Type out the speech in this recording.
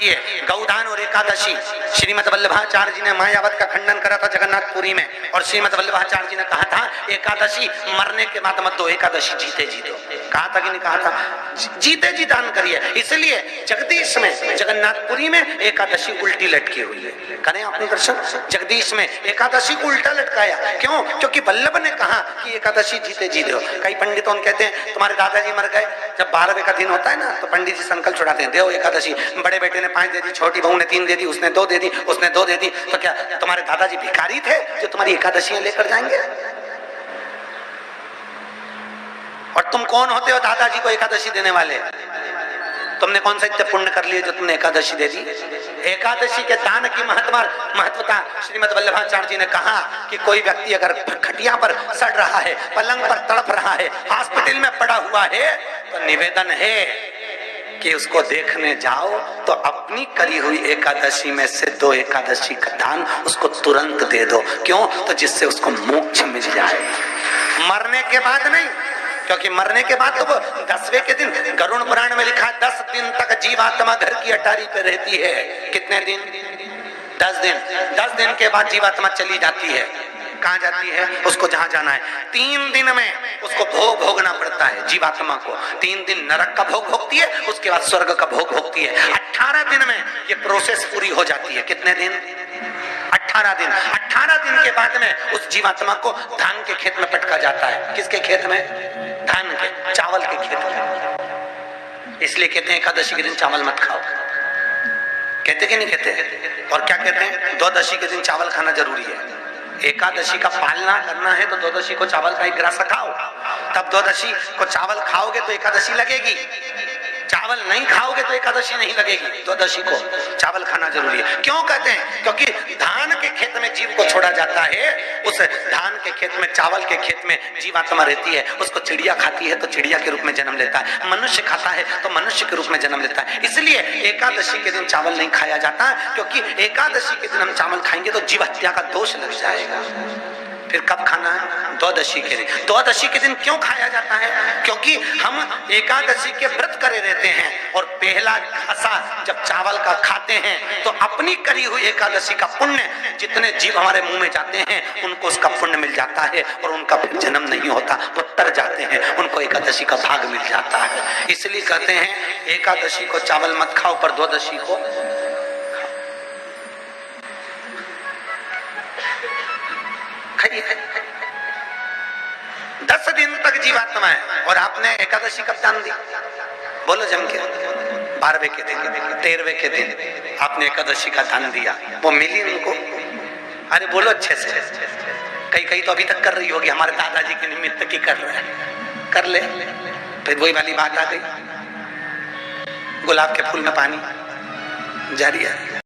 ये गौदान और एकादशी, श्रीमद वल्लभाचार्य जी ने मायावत का खंडन करा था जगन्नाथपुरी में, और श्रीमद वल्लभाचार्य जी ने कहा था एकादशी मरने के बाद मत दो, एकादशी जीते जी दो। कहा था कि नहीं कहा था? जीते जी दान करिए। इसलिए जगदीश में जगन्नाथपुरी में एकादशी उल्टी लटकी हुई है। करें आपने दर्शन? जगदीश में एकादशी को उल्टा लटकाया, क्यों? क्योंकि वल्लभ ने कहा कि एकादशी जीते जी दो। कई पंडितों कहते हैं तुम्हारे दादाजी मर गए, जब 12वें का दिन होता है ना तो पंडित जी संकल्प छुड़ाते हैं, देव एकादशी। बड़े बेटे ने 5 दे दी, छोटी बहू ने 3 दे दी, उसने 2 दे दी, उसने 2 दे दी, तो क्या तुम्हारे दादाजी भिखारी थे जो तुम्हारी एकादशियां लेकर जाएंगे? और तुम कौन होते हो दादाजी को एकादशी देने वाले? तुमने कौन सा इतना पुण्य कर लिया जो तुमने एकादशी दे दी? एकादशी के दान की महत्वता श्रीमद वल्लभाचार्य जी ने कहा कि कोई व्यक्ति अगर खटिया पर सड़ रहा है, पलंग पर तड़प रहा है, हॉस्पिटल में पड़ा हुआ है, तो निवेदन है कि उसको देखने जाओ तो अपनी करी हुई एकादशी में से 2 एकादशी का दान उसको तुरंत दे दो। क्यों? तो जिससे उसको मोक्ष मिल जाए, मरने के बाद नहीं। क्योंकि मरने के बाद तो वो 10वें के दिन, गरुड़ पुराण में लिखा है 10 दिन तक जीवात्मा घर की अटारी पे रहती है। कितने दिन? 10 दिन। 10 दिन के बाद जीवात्मा चली जाती है। कहाँ जाती है? उसको जहां जाना है। 3 दिन में उसको भोग भोगना पड़ता है जीवात्मा को। 3 दिन नरक का भोग भोगती है, उसके बाद स्वर्ग का भोग भोगती है। 18 दिन में ये प्रोसेस पूरी हो जाती है। कितने दिन? 18 दिन। 18 दिन के बाद में उस जीवात्मा को धान के खेत में पटका जाता है। किसके खेत में? धान के, चावल के खेत में। इसलिए कहते हैं एकादशी के दिन चावल मत खाओ। कहते कि नहीं कहते? और क्या कहते हैं? द्वादशी के दिन चावल खाना जरूरी है। एकादशी का पालना करना है तो द्वादशी को चावल का 1 ग्रास खाओ, तब द्वादशी को चावल खाओगे तो एकादशी लगेगी। चावल नहीं खाओगे तो एकादशी नहीं लगेगी। द्वादशी को चावल खाना जरूरी है। क्यों कहते हैं? क्योंकि धान के खेत में जीव को छोड़ा जाता है, उस धान के खेत में, चावल के खेत में जीवात्मा रहती है। उसको चिड़िया खाती है तो चिड़िया के रूप में जन्म लेता है, मनुष्य खाता है तो मनुष्य के रूप में जन्म लेता है। इसलिए एकादशी के दिन चावल नहीं खाया जाता, क्योंकि एकादशी के दिन हम चावल खाएंगे तो जीव हत्या का दोष लग जाएगा। फिर कब खाना है? द्वादशी के दिन। द्वादशी के दिन क्यों खाया जाता है? क्योंकि हम एकादशी के व्रत करे रहते हैं, और पहला घासा जब चावल का खाते हैं तो अपनी करी हुई एकादशी का पुण्य, जितने जीव हमारे मुंह में जाते हैं उनको उसका पुण्य मिल जाता है, और उनका फिर जन्म नहीं होता, वो तर जाते हैं, उनको एकादशी का भाग मिल जाता है। इसलिए कहते हैं एकादशी को चावल मत खाओ, पर द्वादशी को खाइए। 10 दिन तक जीवात्मा है, और आपने एकादशी कब दान दी? बोलो जम के। 12वें के दिन, 13वें के दिन आपने एकादशी का दान दिया, वो मिली उनको? अरे बोलो अच्छे से। कई तो अभी तक कर रही होगी, हमारे दादाजी के निमित्त की कर रहे हैं, कर ले। फिर वही वाली बात आ गई, गुलाब के फूल में पानी जारी है।